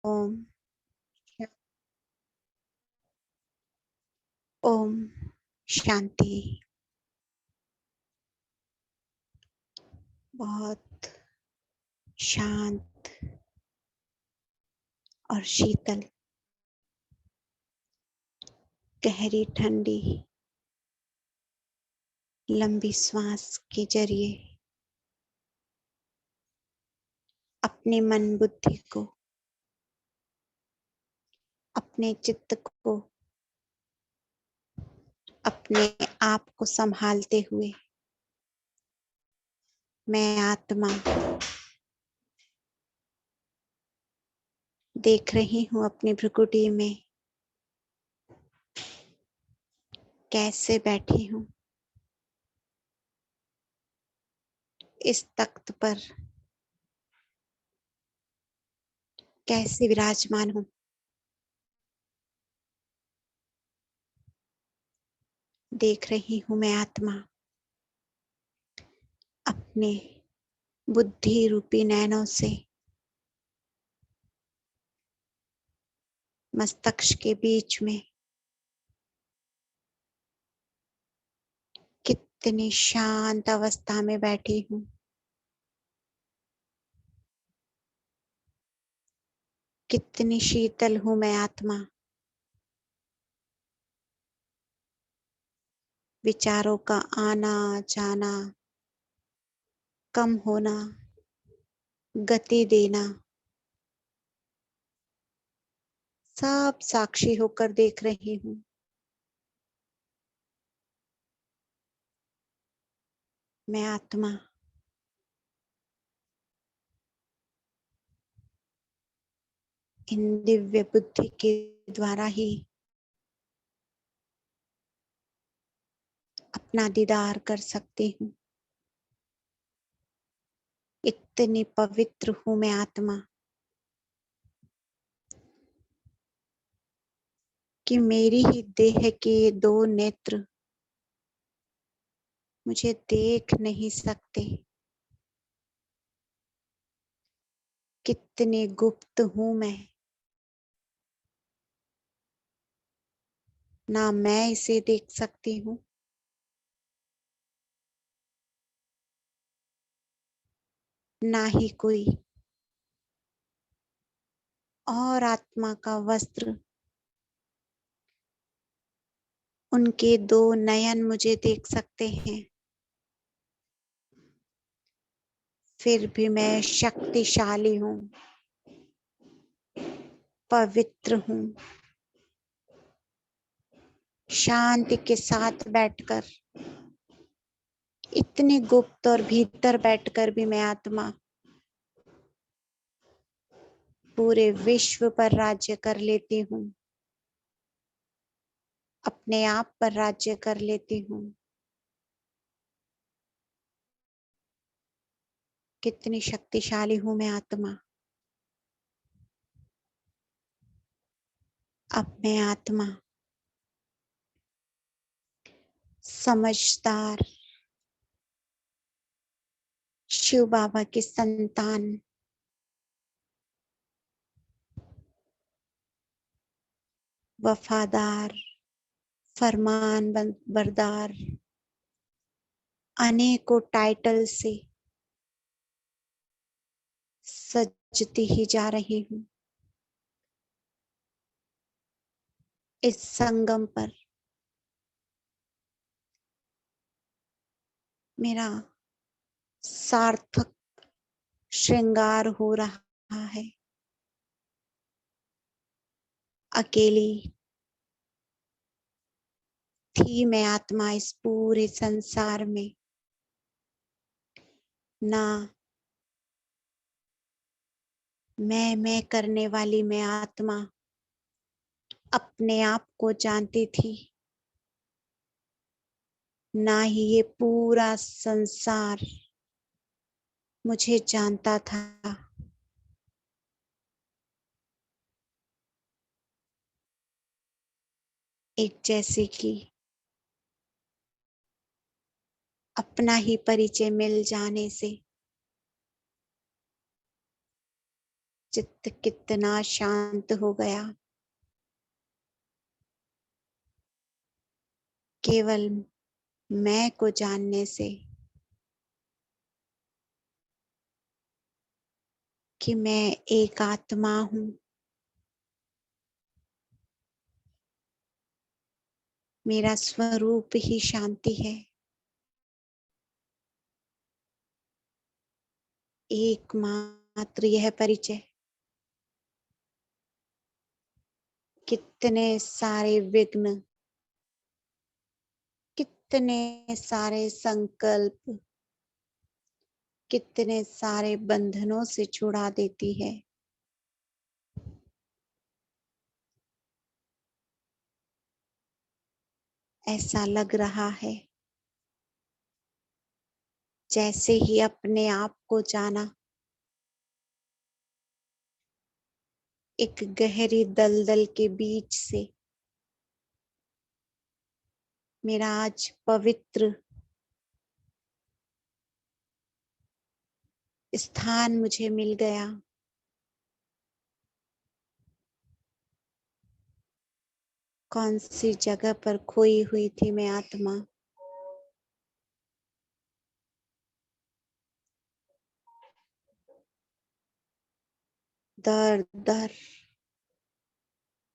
ओम ओम शांति। बहुत शांत और शीतल, गहरी ठंडी लंबी श्वास के जरिए अपने मन बुद्धि को, अपने चित्त को, अपने आप को संभालते हुए मैं आत्मा देख रही हूँ अपनी भ्रुकुटी में कैसे बैठी हूँ इस तख्त पर, कैसे विराजमान हूँ। देख रही हूँ मैं आत्मा अपने बुद्धि रूपी नैनों से मस्तिष्क के बीच में कितनी शांत अवस्था में बैठी हूँ। कितनी शीतल हूँ मैं आत्मा। विचारों का आना जाना, कम होना, गति देना, सब साक्षी होकर देख रही हूँ। मैं आत्मा इन दिव्य बुद्धि के द्वारा ही अपना दीदार कर सकती हूँ। इतनी पवित्र हूँ मैं आत्मा कि मेरी ही देह के दो नेत्र मुझे देख नहीं सकते। कितनी गुप्त हूँ मैं, ना मैं इसे देख सकती हूँ ना ही कोई और आत्मा का वस्त्र। उनके दो नयन मुझे देख सकते हैं। फिर भी मैं शक्तिशाली हूँ, पवित्र हूँ। शांति के साथ बैठकर, इतनी गुप्त और भीतर बैठकर भी मैं आत्मा पूरे विश्व पर राज्य कर लेती हूँ, अपने आप पर राज्य कर लेती हूँ। कितनी शक्तिशाली हूँ मैं आत्मा। अब मैं आत्मा समझदार शिव बाबा की संतान, वफादार, फरमान बरदार, अनेकों टाइटल से सजती ही जा रही हूँ। इस संगम पर मेरा सार्थक श्रृंगार हो रहा है। अकेली थी मैं आत्मा इस पूरे संसार में, ना मैं करने वाली मैं आत्मा अपने आप को जानती थी, ना ही ये पूरा संसार मुझे जानता था। एक जैसे कि अपना ही परिचय मिल जाने से चित्त कितना शांत हो गया। केवल मैं को जानने से कि मैं एक आत्मा हूं। मेरा स्वरूप ही शांति है। एकमात्र यह परिचय कितने सारे विघ्न, कितने सारे संकल्प, कितने सारे बंधनों से छुड़ा देती है। ऐसा लग रहा है जैसे ही अपने आप को जाना, एक गहरी दलदल के बीच से मेरा आज पवित्र स्थान मुझे मिल गया। कौन सी जगह पर खोई हुई थी मैं आत्मा। दर दर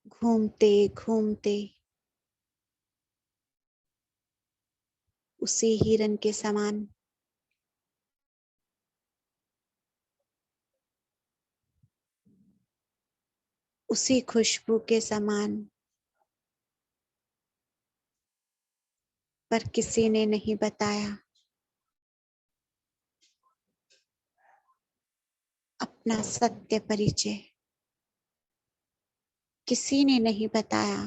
घूमते घूमते उसी हिरन के समान उसी खुशबू के समान, पर किसी ने नहीं बताया अपना सत्य परिचय। किसी ने नहीं बताया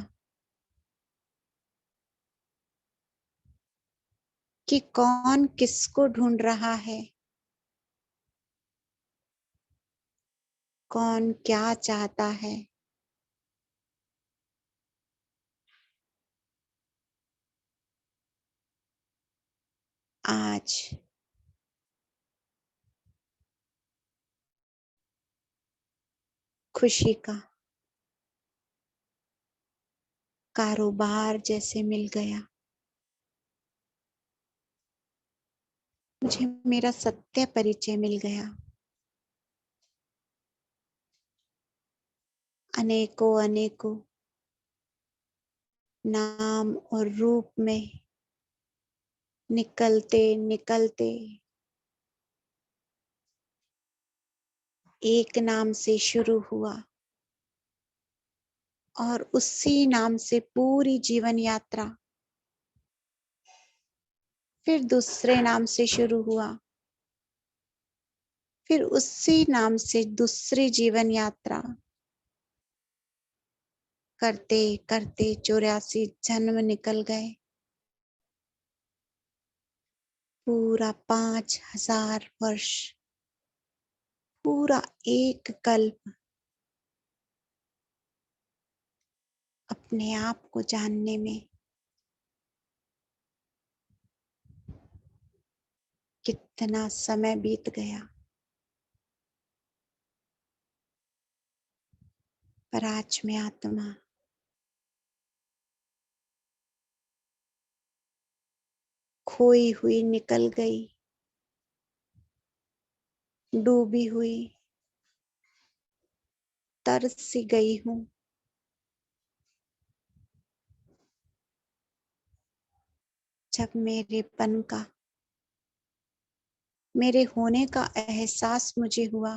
कि कौन किसको ढूंढ रहा है, कौन क्या चाहता है। आज खुशी का कारोबार जैसे मिल गया। मुझे मेरा सत्य परिचय मिल गया। अनेकों अनेकों नाम और रूप में निकलते निकलते एक नाम से शुरू हुआ और उसी नाम से पूरी जीवन यात्रा। फिर दूसरे नाम से शुरू हुआ, फिर उसी नाम से दूसरी जीवन यात्रा। करते करते 84 जन्म निकल गए। पूरा 5000 वर्ष, पूरा एक कल्प अपने आप को जानने में कितना समय बीत गया। पर आज मैं आत्मा खोई हुई निकल गई, डूबी हुई तरस सी गई हूं। जब मेरेपन का, मेरे होने का एहसास मुझे हुआ,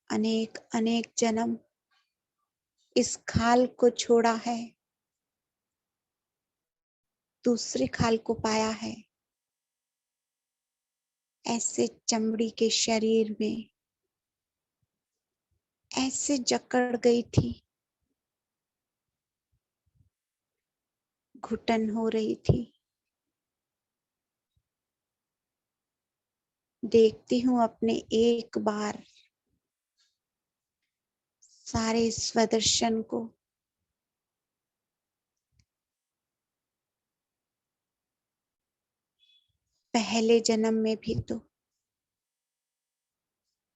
अनेक अनेक जन्म इस खाल को छोड़ा है, दूसरी खाल को पाया है। ऐसे चमड़ी के शरीर में ऐसे जकड़ गई थी, घुटन हो रही थी। देखती हूं अपने एक बार सारे स्वदर्शन को। पहले जन्म में भी तो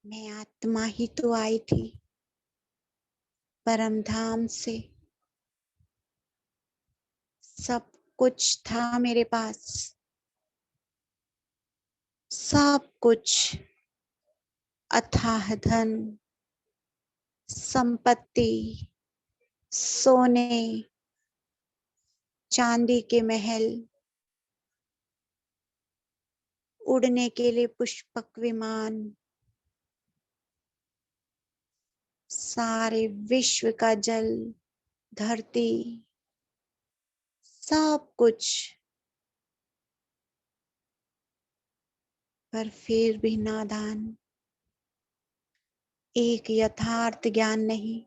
मैं आत्मा ही तो आई थी परम धाम से। सब कुछ था मेरे पास, सब कुछ, अथाह धन, संपत्ति, सोने चांदी के महल, उड़ने के लिए पुष्पक विमान, सारे विश्व का जल, धरती, सब कुछ, पर फिर भी नादान, एक यथार्थ ज्ञान नहीं,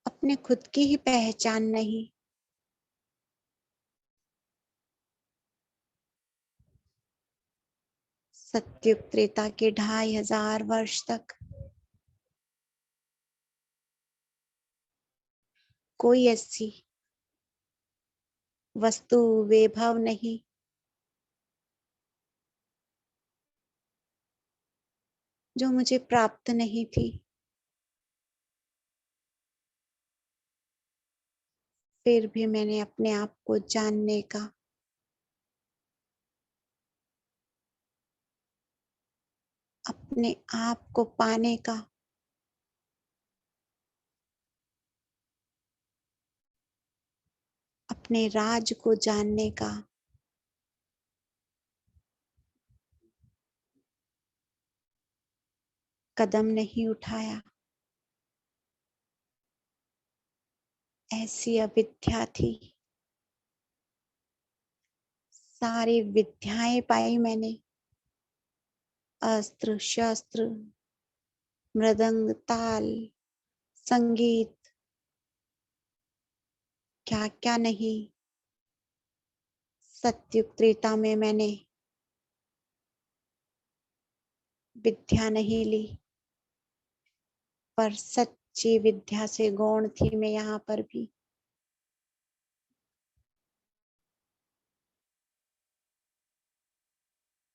अपने खुद की ही पहचान नहीं। सत्युग त्रेता के 2500 वर्ष तक कोई ऐसी वस्तु वैभव नहीं जो मुझे प्राप्त नहीं थी। फिर भी मैंने अपने आप को जानने का, अपने आप को पाने का, अपने राज को जानने का कदम नहीं उठाया। ऐसी अविद्या थी। सारी विद्याएं पाई मैंने, अस्त्र शस्त्र, मृदंग ताल, संगीत, क्या क्या नहीं। सत्युग त्रेता में मैंने विद्या नहीं ली, पर सच्ची विद्या से गौण थी मैं यहाँ पर भी।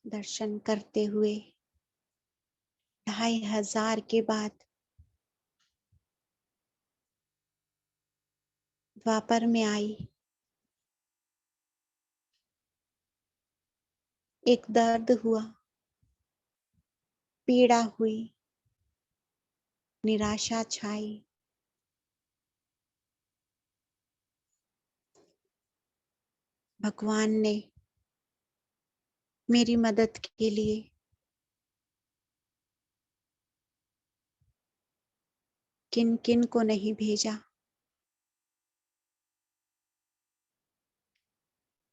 दर्शन करते हुए 2500 के बाद द्वापर में आई। एक दर्द हुआ, पीड़ा हुई, निराशा छाई। भगवान ने मेरी मदद के लिए किन किन को नहीं भेजा।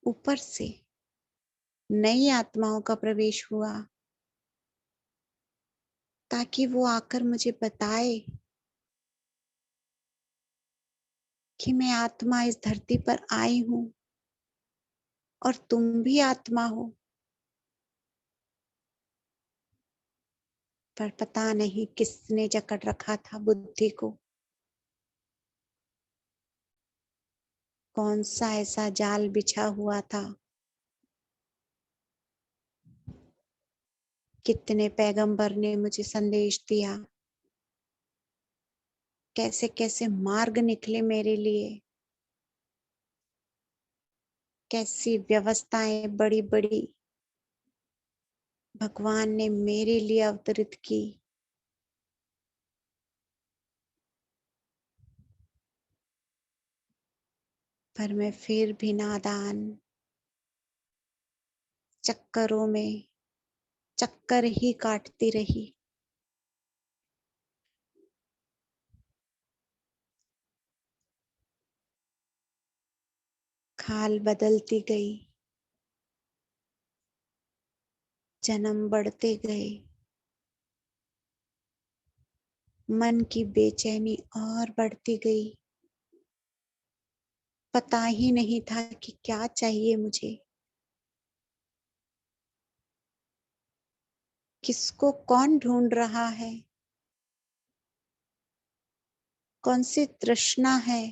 ऊपर से नई आत्माओं का प्रवेश हुआ, ताकि वो आकर मुझे बताए कि मैं आत्मा इस धरती पर आई हूं और तुम भी आत्मा हो। पर पता नहीं किसने जकड़ रखा था बुद्धि को, कौन सा ऐसा जाल बिछा हुआ था। कितने पैगंबर ने मुझे संदेश दिया, कैसे कैसे मार्ग निकले मेरे लिए, कैसी व्यवस्थाएं बड़ी बड़ी भगवान ने मेरे लिए अवतरित की। पर मैं फिर भी नादान, चक्करों में चक्कर ही काटती रही। खाल बदलती गई, जन्म बढ़ते गए, मन की बेचैनी और बढ़ती गई। पता ही नहीं था कि क्या चाहिए मुझे, किसको कौन ढूंढ रहा है, कौन सी तृष्णा है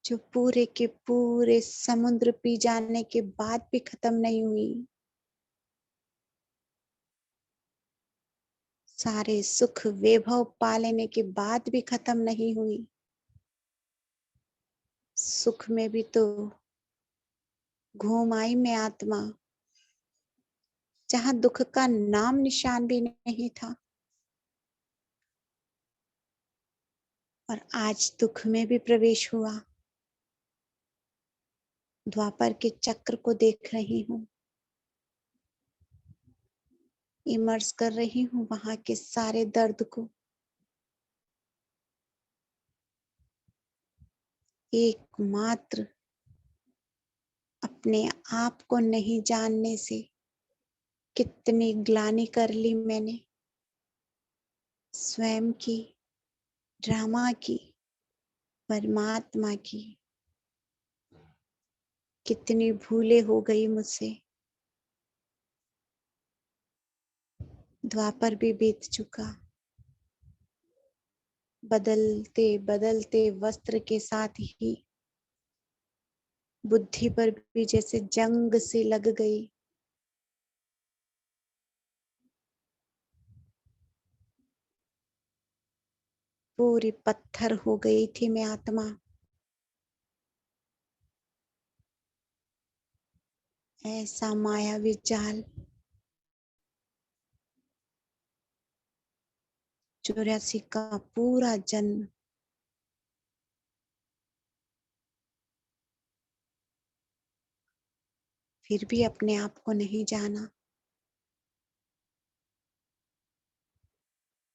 जो पूरे के पूरे समुद्र पी जाने के बाद भी खत्म नहीं हुई, सारे सुख वैभव पा लेने के बाद भी खत्म नहीं हुई। सुख में भी तो घूम आई मैं आत्मा, जहां दुख का नाम निशान भी नहीं था, और आज दुख में भी प्रवेश हुआ। द्वापर के चक्र को देख रही हूँ, इमर्स कर रही हूँ वहां के सारे दर्द को। एकमात्र अपने आप को नहीं जानने से कितनी ग्लानि कर ली मैंने, स्वयं की, ड्रामा की, परमात्मा की। कितनी भूले हो गई मुझसे। द्वापर भी बीत चुका, बदलते बदलते वस्त्र के साथ ही बुद्धि पर भी जैसे जंग से लग गई। पूरी पत्थर हो गई थी मैं आत्मा। ऐसा मायावी जाल, 84 का पूरा जन्म, फिर भी अपने आप को नहीं जाना।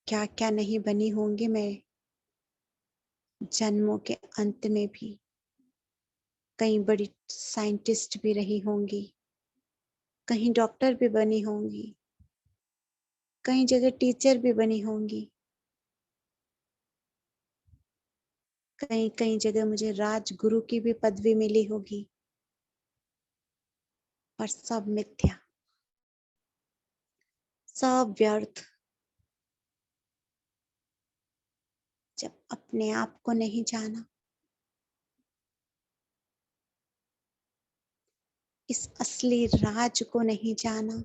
क्या क्या नहीं बनी होंगी मैं जन्मों के अंत में भी। कहीं बड़ी साइंटिस्ट भी रही होंगी, कहीं डॉक्टर भी बनी होंगी, कहीं जगह टीचर भी बनी होंगी, कहीं कहीं जगह मुझे राजगुरु की भी पदवी मिली होगी, पर सब मिथ्या, सब व्यर्थ। जब अपने आप को नहीं जाना, इस असली राज को नहीं जाना,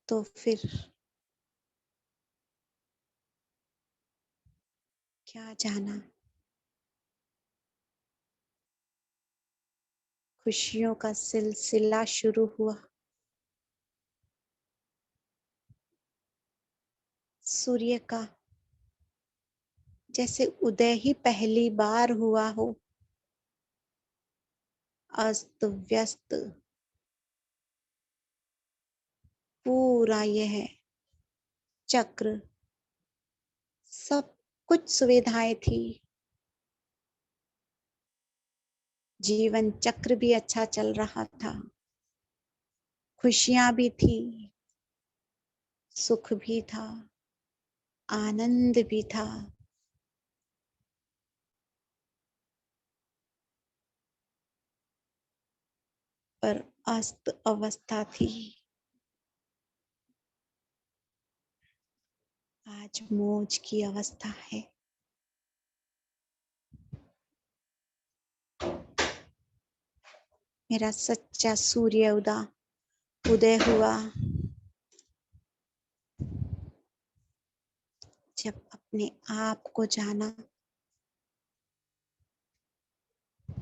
तो फिर क्या जाना। खुशियों का सिलसिला शुरू हुआ। सूर्य का जैसे उदय ही पहली बार हुआ हो, अस्त व्यस्त पूरा यह चक्र, सब कुछ सुविधाएं थी, जीवन चक्र भी अच्छा चल रहा था, खुशियां भी थी, सुख भी था, आनंद भी था। पर अस्त अवस्था थी। आज मौज की अवस्था है। मेरा सच्चा सूर्य उदय हुआ जब अपने आप को जाना,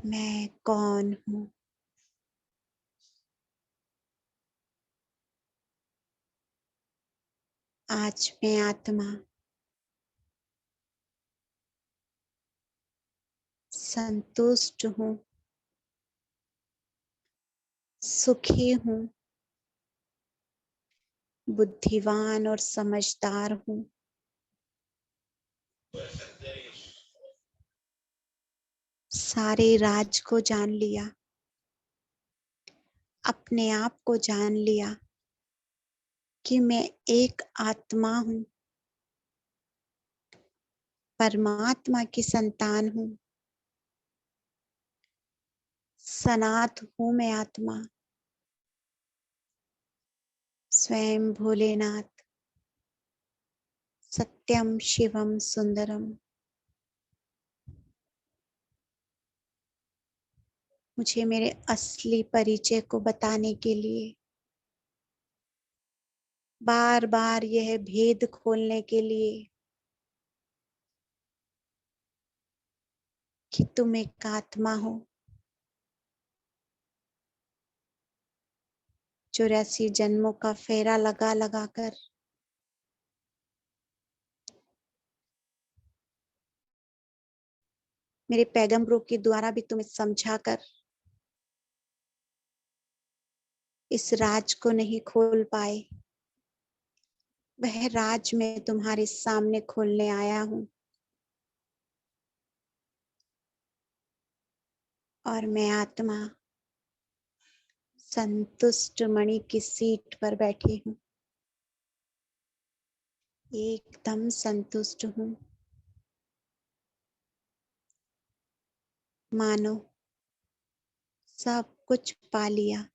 मैं कौन हूँ। आज मैं आत्मा संतुष्ट हूँ, सुखी हूँ, बुद्धिमान और समझदार हूँ। सारे राज को जान लिया, अपने आप को जान लिया कि मैं एक आत्मा हूँ, परमात्मा की संतान हूँ, सनात हूँ मैं आत्मा। स्वयं भोलेनाथ सत्यम शिवम सुंदरम। मुझे मेरे असली परिचय को बताने के लिए, बार बार यह भेद खोलने के लिए कि तुम एक आत्मा हो, 84 जन्मों का फेरा लगा लगा कर मेरे पैगंबरों के द्वारा भी तुम्हें समझाकर इस राज को नहीं खोल पाए। वह राज मैं तुम्हारे सामने खोलने आया हूं। और मैं आत्मा संतुष्ट मणि की सीट पर बैठी हूं, एकदम संतुष्ट हूं। मानो सब कुछ पा लिया,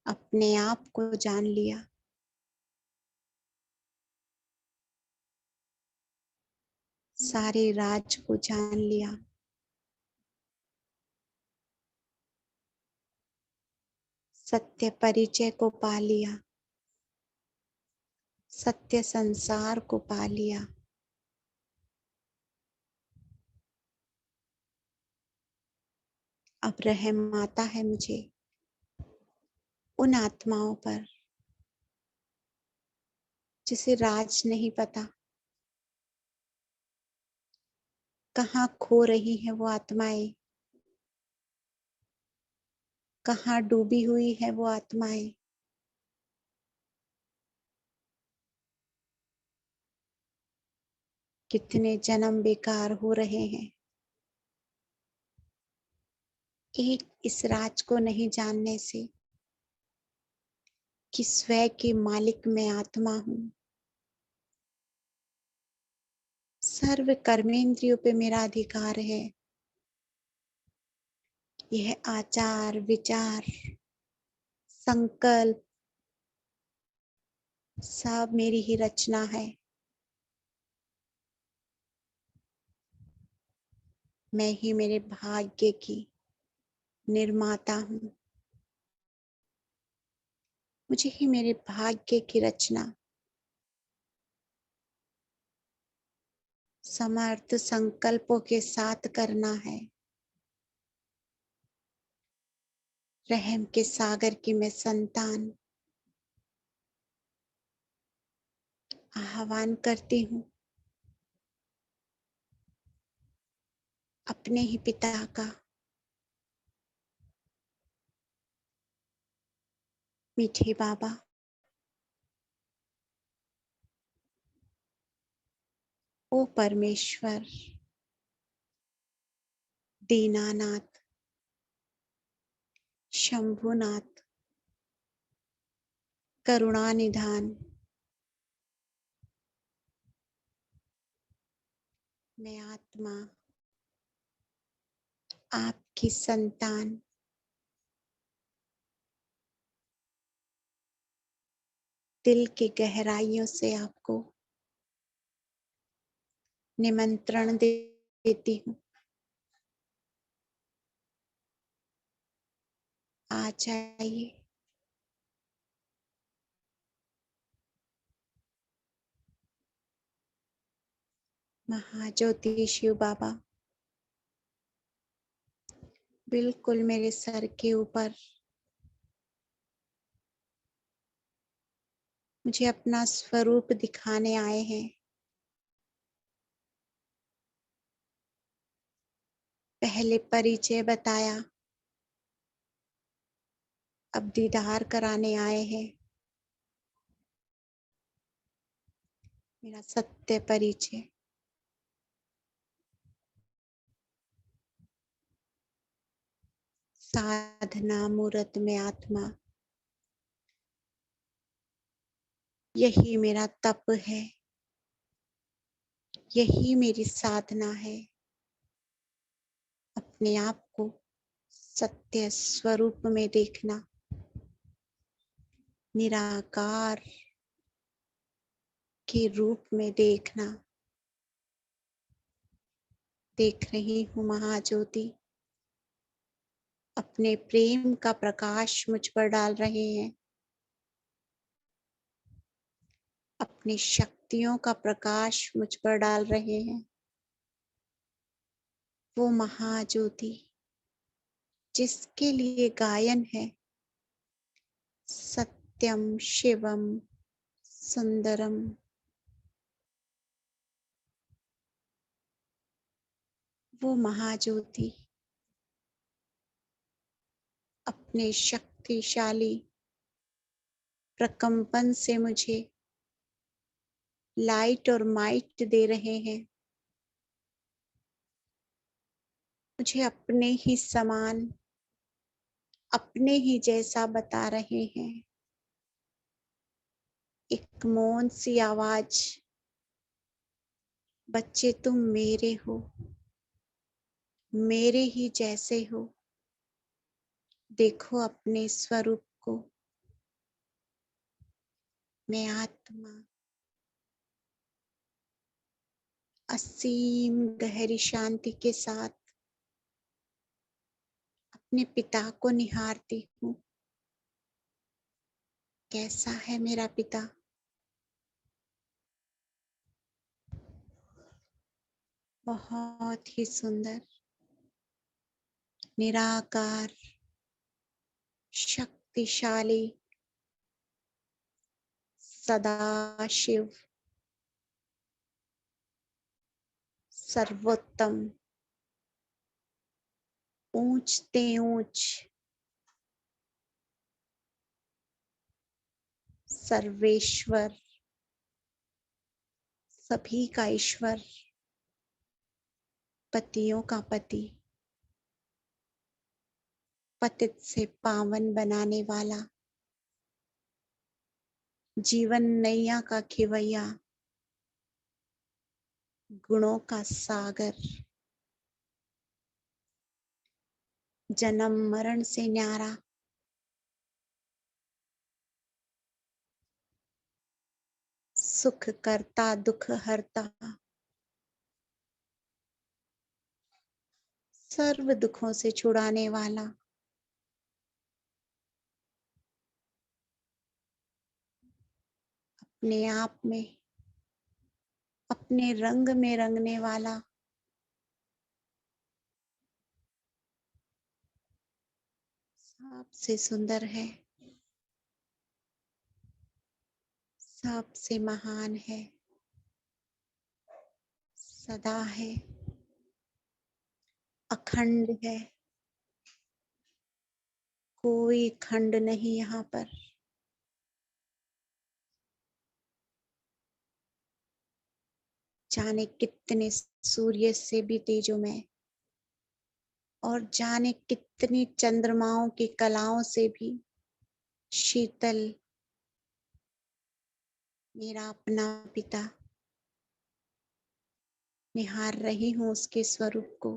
अपने आप को जान लिया। सारे राज को जान लिया। सत्य परिचय को पा लिया, सत्य संसार को पा लिया। अब रहम आता है मुझे उन आत्माओं पर जिसे राज नहीं पता, कहाँ खो रही है वो आत्माएं, कहाँ डूबी हुई है वो आत्माएं। कितने जन्म बेकार हो रहे हैं, एक इस राज को नहीं जानने से कि स्वयं के मालिक मैं आत्मा हूं। सर्व कर्मेंद्रियों पे मेरा अधिकार है। यह आचार विचार संकल्प सब मेरी ही रचना है। मैं ही मेरे भाग्य की निर्माता हूं। मुझे ही मेरे भाग्य की रचना समर्थ संकल्पों के साथ करना है। रहम के सागर की मैं संतान आह्वान करती हूँ अपने ही पिता का। मीठे बाबा, ओ परमेश्वर, दीनानाथ, शंभुनाथ, करुणा निधान, मैं आत्मा आपकी संतान दिल की गहराइयों से आपको निमंत्रण देती हूँ। आ जाइए। महाज्योति शिव बाबा बिल्कुल मेरे सर के ऊपर मुझे अपना स्वरूप दिखाने आए हैं। पहले परिचय बताया, अब दीदार कराने आए हैं। मेरा सत्य परिचय, साधना मूर्त में आत्मा, यही मेरा तप है, यही मेरी साधना है। अपने आप को सत्य स्वरूप में देखना, निराकार के रूप में देखना। देख रही हूँ महाज्योति अपने प्रेम का प्रकाश मुझ पर डाल रहे हैं, अपनी शक्तियों का प्रकाश मुझ पर डाल रहे हैं। वो महाज्योति जिसके लिए गायन है सत्यम शिवम सुंदरम। वो महाज्योति अपने शक्तिशाली प्रकंपन से मुझे लाइट और माइट दे रहे हैं, मुझे अपने ही समान, अपने ही जैसा बता रहे हैं। एक मौन सी आवाज, बच्चे तुम मेरे हो, मेरे ही जैसे हो। देखो अपने स्वरूप को। मैं आत्मा असीम गहरी शांति के साथ अपने पिता को निहारती हूँ। कैसा है मेरा पिता? बहुत ही सुंदर, निराकार, शक्तिशाली, सदाशिव, सर्वोत्तम, ऊंचते ऊंच, सर्वेश्वर, सभी का ईश्वर, पतियों का पति, पतित से पावन बनाने वाला, जीवन नैया का खिवैया, गुणों का सागर, जन्म मरण से न्यारा, सुख करता दुख हरता, सर्व दुखों से छुड़ाने वाला, अपने आप में, अपने रंग में रंगने वाला, सबसे सुंदर है, सबसे महान है, सदा है, अखंड है, कोई खंड नहीं यहाँ पर। जाने कितने सूर्य से भी तेजोमय और जाने कितनी चंद्रमाओं की कलाओं से भी शीतल, मेरा अपना पिता। निहार रही हूँ उसके स्वरूप को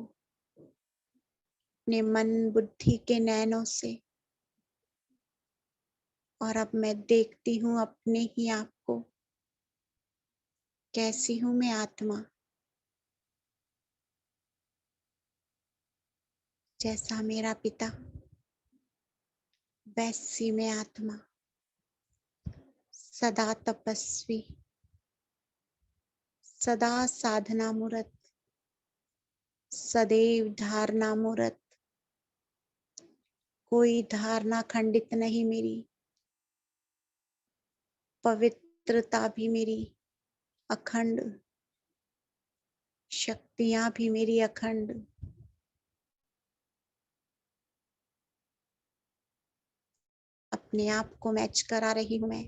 अपने मन बुद्धि के नैनों से, और अब मैं देखती हूँ अपने ही आप को। कैसी हूँ मैं आत्मा, जैसा मेरा पिता वैसी मैं आत्मा, सदा तपस्वी, सदा साधना मूरत, सदैव धारणा मूरत। कोई धारणा खंडित नहीं मेरी, पवित्रता भी मेरी अखंड, शक्तियां भी मेरी अखंड। अपने आप को मैच करा रही हूं मैं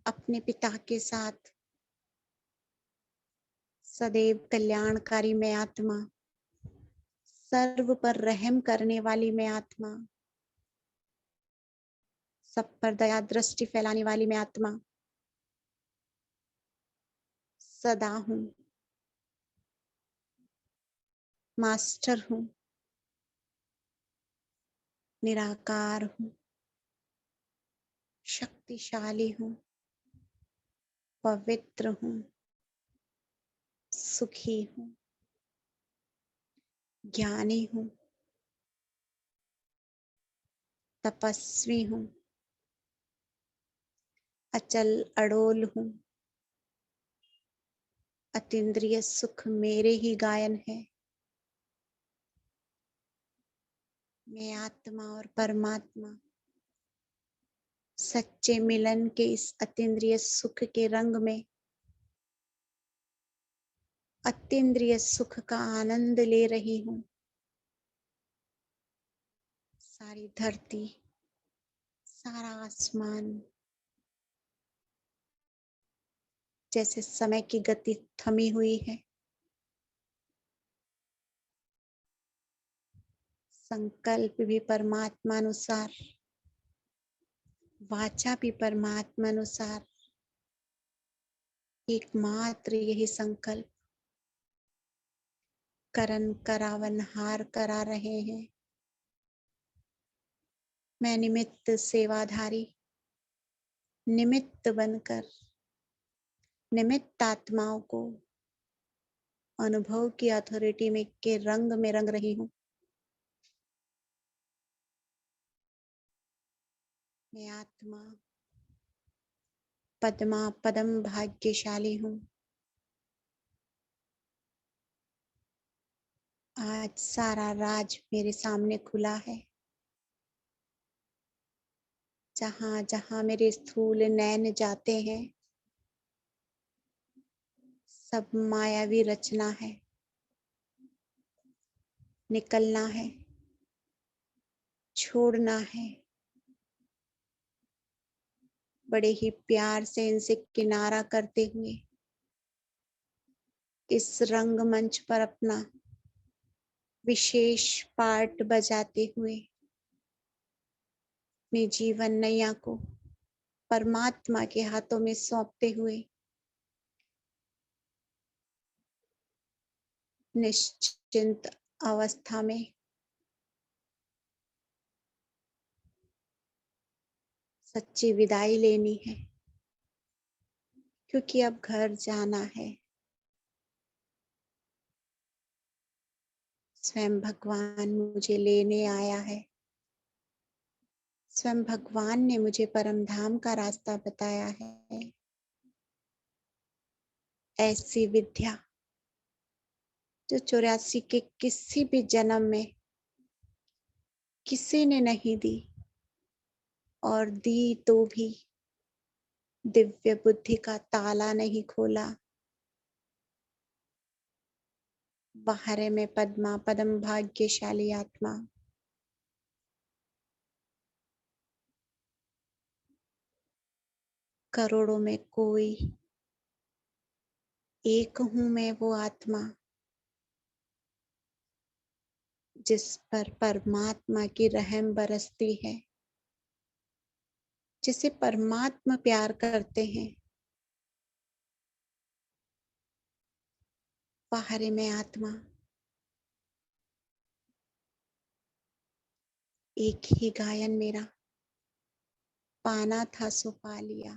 अपने पिता के साथ। सदैव कल्याणकारी मैं आत्मा, सर्व पर रहम करने वाली मैं आत्मा, सब पर दया दृष्टि फैलाने वाली मैं आत्मा, सदा हूं, मास्टर हूं, निराकार हूं, शक्तिशाली हूं, पवित्र हूँ, सुखी हूँ, ज्ञानी हूँ, तपस्वी हूँ, अचल अडोल हूँ, अतीन्द्रिय सुख मेरे ही गायन है। मैं आत्मा और परमात्मा सच्चे मिलन के इस अतीन्द्रिय सुख के रंग में अतीन्द्रिय सुख का आनंद ले रही हूँ। सारी धरती, सारा आसमान जैसे समय की गति थमी हुई है, संकल्प भी परमात्मा अनुसार, वाचा भी परमात्मा अनुसार, एकमात्र यही संकल्प करण करावन हार करा रहे हैं। मैं निमित्त सेवाधारी, निमित्त बनकर निमित्त आत्माओं को अनुभव की अथॉरिटी में के रंग में रंग रही हूँ। मैं आत्मा पद्मा पदम भाग्यशाली हूँ। आज सारा राज मेरे सामने खुला है। जहां जहां मेरे स्थूल नैन जाते हैं, सब मायावी रचना है। निकलना है, छोड़ना है, बड़े ही प्यार से इनसे किनारा करते हुए इस रंगमंच पर अपना विशेष पार्ट बजाते हुए अपने जीवन नैया को परमात्मा के हाथों में सौंपते हुए निश्चिंत अवस्था में सच्ची विदाई लेनी है, क्योंकि अब घर जाना है। स्वयं भगवान मुझे लेने आया है। स्वयं भगवान ने मुझे परम धाम का रास्ता बताया है। ऐसी विद्या जो 84 के किसी भी जन्म में किसी ने नहीं दी, और दी तो भी दिव्य बुद्धि का ताला नहीं खोला। बाहर में पद्मा पदम भाग्यशाली आत्मा, करोड़ों में कोई एक हूं मैं, वो आत्मा जिस पर परमात्मा की रहम बरसती है, जिसे परमात्मा प्यार करते हैं। बाहर में आत्मा, एक ही गायन मेरा, पाना था सो पा लिया,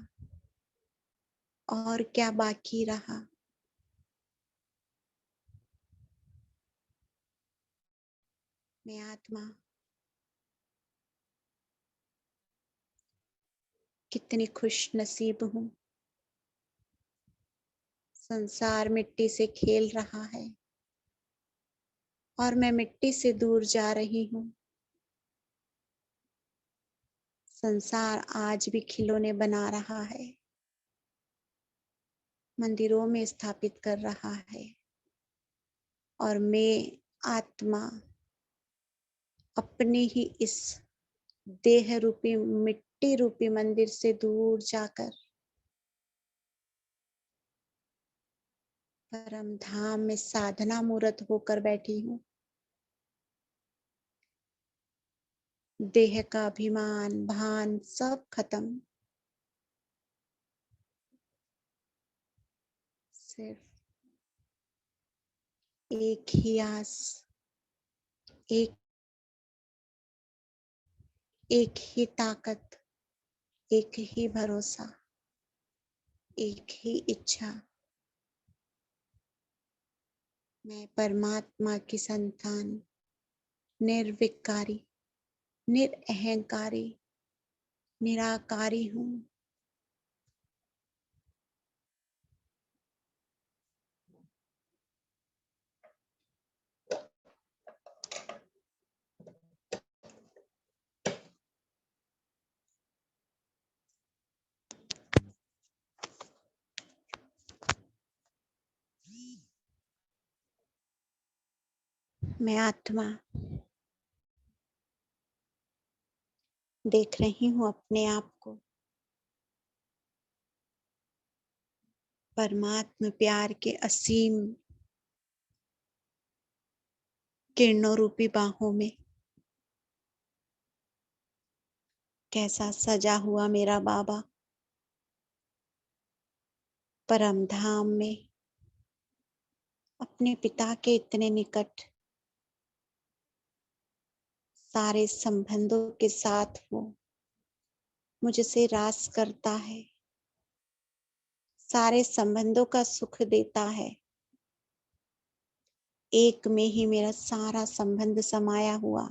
और क्या बाकी रहा। मैं आत्मा कितनी खुश नसीब हूँ। संसार मिट्टी से खेल रहा है और मैं मिट्टी से दूर जा रही हूँ। संसार आज भी खिलौने बना रहा है, मंदिरों में स्थापित कर रहा है, और मैं आत्मा अपने ही इस देह रूपी मिट्टी रूपी मंदिर से दूर जाकर परम धाम में साधना मूर्त होकर बैठी हूँ। देह का अभिमान भान सब खत्म, सिर्फ एक ही आस, एक ही ताकत, एक ही भरोसा, एक ही इच्छा, मैं परमात्मा की संतान, निर्विकारी, निरअहंकारी, निराकारी हूँ। मैं आत्मा देख रही हूँ अपने आप को परमात्मा प्यार के असीम किरणों रूपी बाहों में। कैसा सजा हुआ मेरा बाबा परम धाम में, अपने पिता के इतने निकट, सारे संबंधों के साथ वो मुझसे रास करता है, सारे संबंधों का सुख देता है। एक में ही मेरा सारा संबंध समाया हुआ।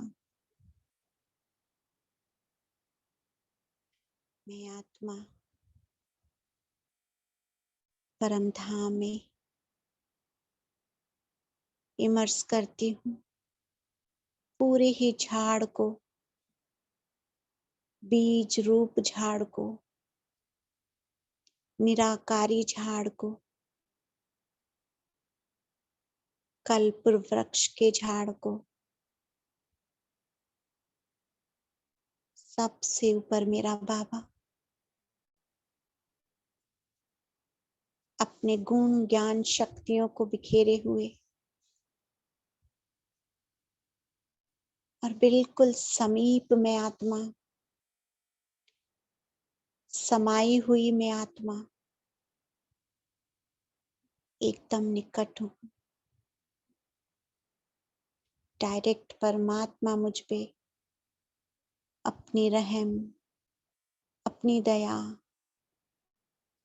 मैं आत्मा परम धाम में इमर्स करती हूँ पूरे ही झाड़ को, बीज रूप झाड़ को, निराकारी झाड़ को, कल्प वृक्ष के झाड़ को। सबसे ऊपर मेरा बाबा अपने गुण ज्ञान शक्तियों को बिखेरे हुए और बिल्कुल समीप में आत्मा, समाई हुई में आत्मा, एकदम निकट हूँ। डायरेक्ट परमात्मा मुझ पे अपनी रहम, अपनी दया,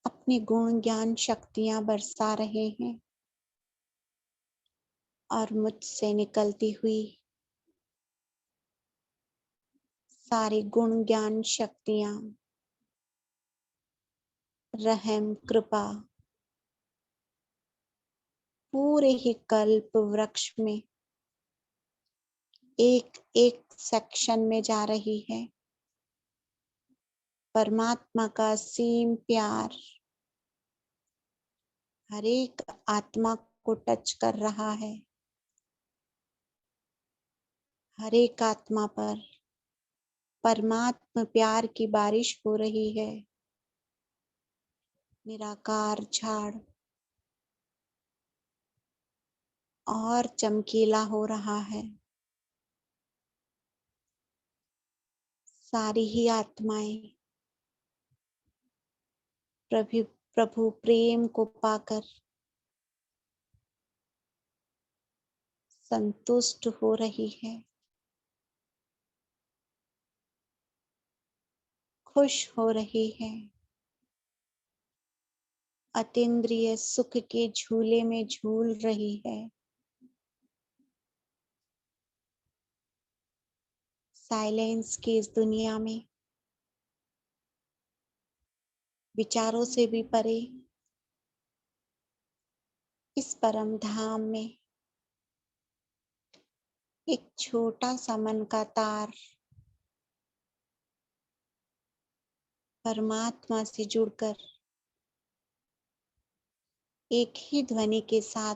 अपनी गुण ज्ञान शक्तियां बरसा रहे हैं और मुझसे निकलती हुई सारी गुण ज्ञान शक्तियां, रहम कृपा पूरे ही कल्प वृक्ष में एक एक सेक्शन में जा रही है। परमात्मा का असीम प्यार हर एक आत्मा को टच कर रहा है। हर एक आत्मा पर परमात्मा प्यार की बारिश हो रही है। निराकार झाड़ और चमकीला हो रहा है। सारी ही आत्माएं प्रभु प्रेम को पाकर संतुष्ट हो रही है, खुश हो रही है, अतीन्द्रिय सुख के झूले में झूल रही है। साइलेंस की इस दुनिया में विचारों से भी परे इस परम धाम में एक छोटा सा मन का तार परमात्मा से जुड़कर एक ही ध्वनि के साथ,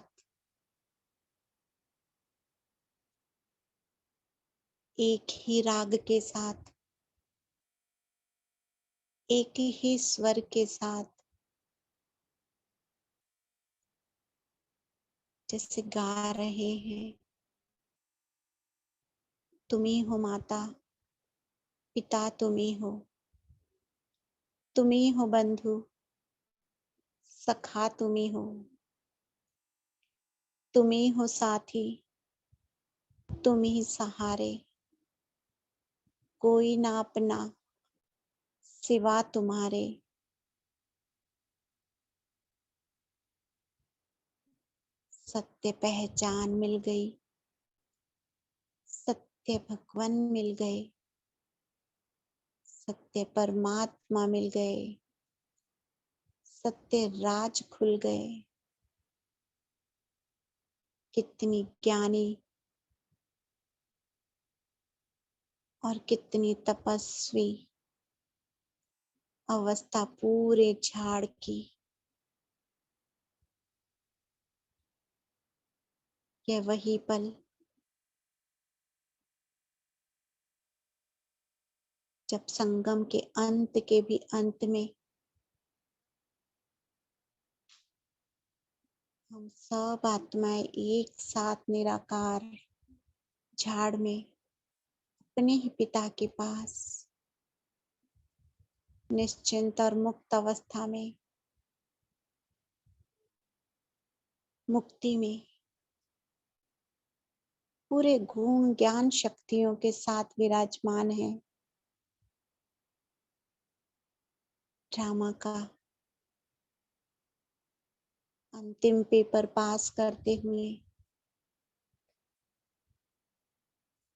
एक ही राग के साथ, एक ही स्वर के साथ जैसे गा रहे हैं, तुम ही हो माता पिता, तुम ही हो, तुम ही हो बंधु सखा, तुम ही हो, तुम ही हो साथी, तुम ही सहारे, कोई ना अपना सिवा तुम्हारे। सत्य पहचान मिल गई, सत्य भगवान मिल गए, सत्य परमात्मा मिल गए, सत्य राज खुल गए। कितनी ज्ञानी और कितनी तपस्वी अवस्था पूरे झाड़ की। यह वही पल जब संगम के अंत के भी अंत में हम सब आत्माएं एक साथ निराकार झाड़ में अपने ही पिता के पास निश्चिंत और मुक्त अवस्था में, मुक्ति में, पूरे गुण ज्ञान शक्तियों के साथ विराजमान है। ड्रामा का अंतिम पेपर पास करते हुए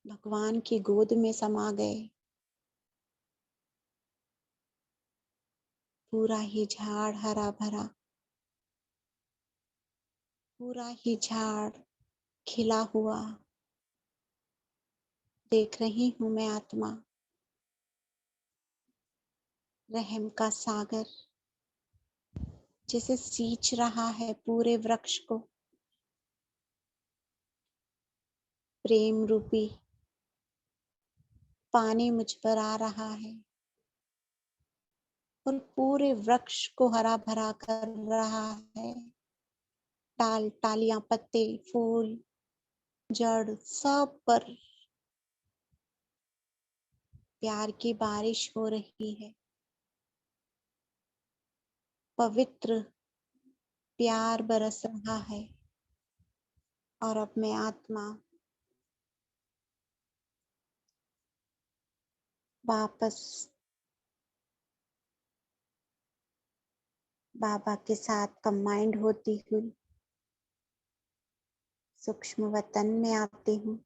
भगवान की गोद में समा गए। पूरा ही झाड़ हरा भरा, पूरा ही झाड़ खिला हुआ देख रही हूं मैं आत्मा। रहम का सागर जैसे सींच रहा है पूरे वृक्ष को, प्रेम रूपी पानी मुझ पर आ रहा है और पूरे वृक्ष को हरा भरा कर रहा है। टाल टालियां, पत्ते, फूल, जड़ सब पर प्यार की बारिश हो रही है। पवित्र प्यार बरस रहा है। और अब मैं आत्मा वापस बाबा के साथ कंबाइंड होती हुई सूक्ष्म वतन में आती हूँ,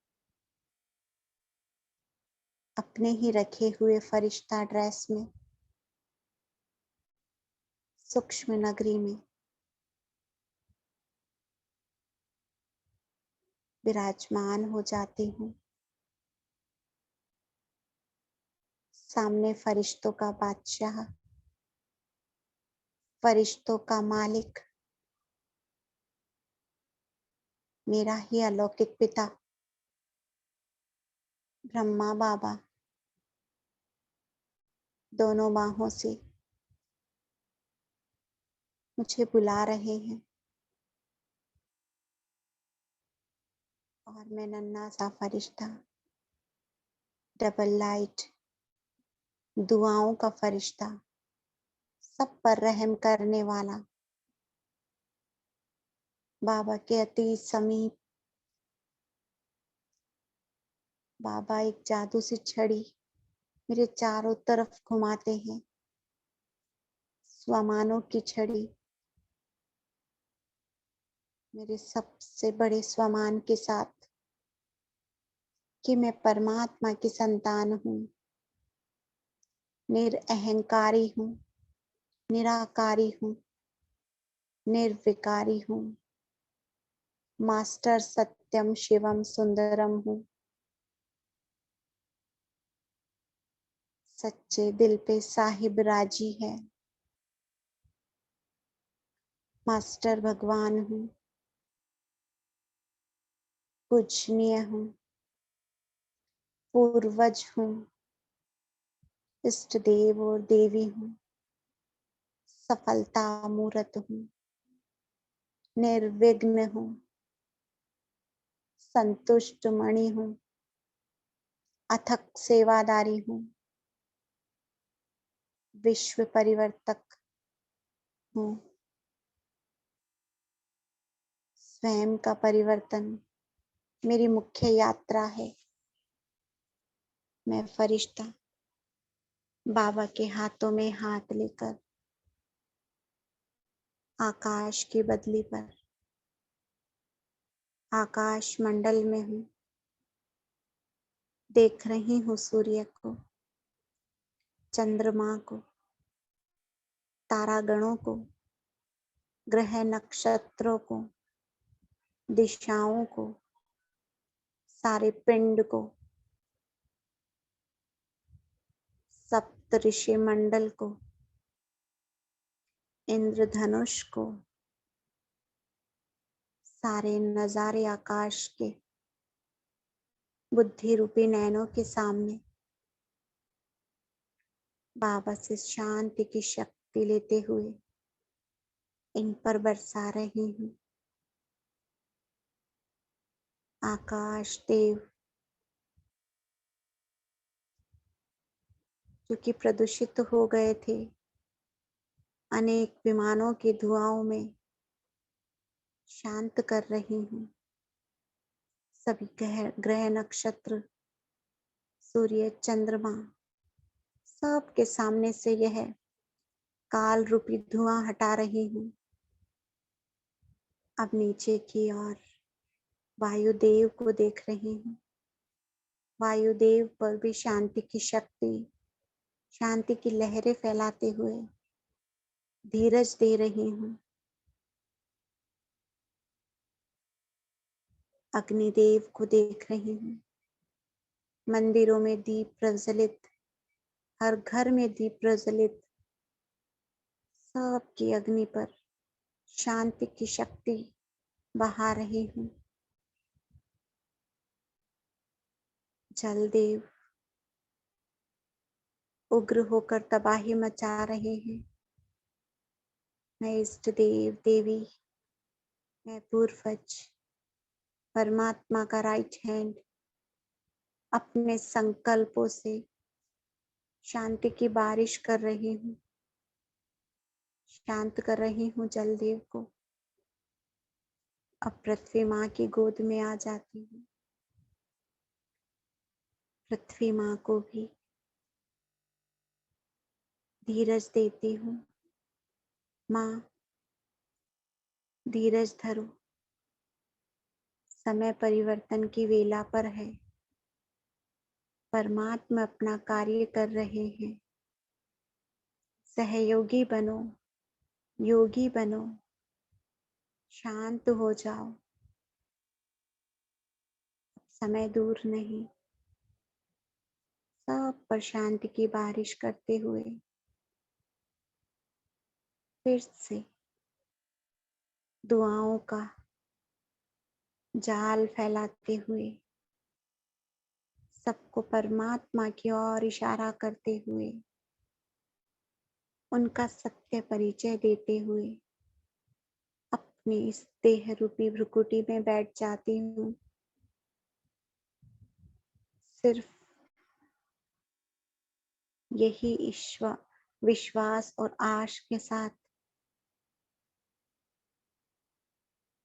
अपने ही रखे हुए फरिश्ता ड्रेस में, सूक्ष्म नगरी में विराजमान हो जाती हूँ। सामने फरिश्तों का बादशाह, फरिश्तों का मालिक, मेरा ही अलौकिक पिता ब्रह्मा बाबा दोनों बाहों से मुझे बुला रहे हैं। और मैं नन्हा सा फरिश्ता, डबल लाइट, दुआओं का फरिश्ता, सब पर रहम करने वाला, बाबा के अति समीप। बाबा एक जादू सी छड़ी मेरे चारों तरफ घुमाते हैं, स्वमानों की छड़ी, मेरे सबसे बड़े स्वमान के साथ कि मैं परमात्मा की संतान हूँ, निरअहंकारी हूँ, निराकारी हूँ, निर्विकारी हूँ, मास्टर सत्यम शिवम सुंदरम हूँ। सच्चे दिल पे साहिब राजी है, मास्टर भगवान हूँ, पूजनीय हूँ, पूर्वज हूँ, इष्ट देव और देवी हूँ, सफलता मूर्त हूँ, निर्विघ्न हूँ, संतुष्ट मणि हूँ, अथक सेवादारी हूँ, विश्व परिवर्तक हूँ। स्वयं का परिवर्तन मेरी मुख्य यात्रा है। मैं फरिश्ता बाबा के हाथों में हाथ लेकर आकाश की बदली पर आकाश मंडल में हूँ, देख रही हूँ सूर्य को, चंद्रमा को, तारागणों को, ग्रह नक्षत्रों को, दिशाओं को, सारे पिंड को, सप्तऋषि मंडल को, इंद्रधनुष को, सारे नजारे आकाश के बुद्धि रूपी नैनों के सामने बाबा से शांति की शक्ति लेते हुए इन पर बरसा रही हूँ। आकाश देव जो कि प्रदूषित हो गए थे अनेक विमानों की धुआओं में, शांत कर रही हूँ। सभी ग्रह नक्षत्र, सूर्य, चंद्रमा, सब के सामने से यह काल रूपी धुआं हटा रही हूँ। अब नीचे की ओर वायुदेव को देख रही हूँ। वायुदेव पर भी शांति की शक्ति, शांति की लहरें फैलाते हुए धीरज दे रही हूँ। अग्निदेव को देख रही हूँ। मंदिरों में दीप प्रज्वलित, हर घर में दीप प्रज्वलित, सबकी अग्नि पर शांति की शक्ति बहा रही हूँ। जलदेव उग्र होकर तबाही मचा रहे हैं। मैं इष्ट देव देवी, मैं पूर्वज, परमात्मा का राइट हैंड अपने संकल्पों से शांति की बारिश कर रही हूँ। शांत कर रही हूँ जलदेव को। अब पृथ्वी माँ की गोद में आ जाती हूँ। पृथ्वी माँ को भी धीरज देती हूँ। माँ, धीरज धरो, समय परिवर्तन की वेला पर है। परमात्मा अपना कार्य कर रहे हैं। सहयोगी बनो, योगी बनो, शांत हो जाओ। समय दूर नहीं, सब पर शांति की बारिश करते हुए फिर से दुआओं का जाल फैलाते हुए सबको परमात्मा की ओर इशारा करते हुए उनका सत्य परिचय देते हुए अपनी इस देह रूपी भ्रुकुटी में बैठ जाती हूँ। सिर्फ यही विश्वास और आश के साथ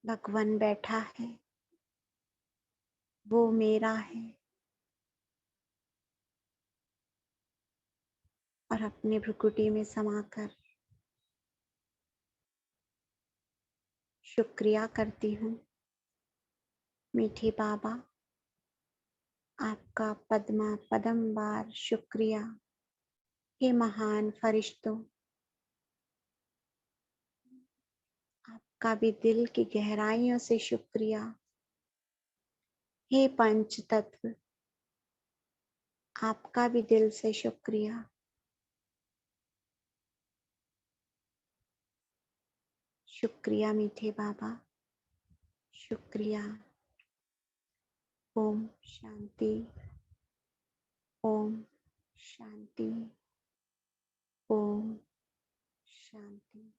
भगवान बैठा है, वो मेरा है। और अपनी भ्रुकुटी में समाकर शुक्रिया करती हूँ। मीठे बाबा, आपका पद्मा पदम बार शुक्रिया। हे महान फरिश्तों, आपका भी दिल की गहराइयों से शुक्रिया। हे पंच तत्व, आपका भी दिल से शुक्रिया। शुक्रिया मीठे बाबा, शुक्रिया। ओम शांति, ओम शांति, ओम शांति।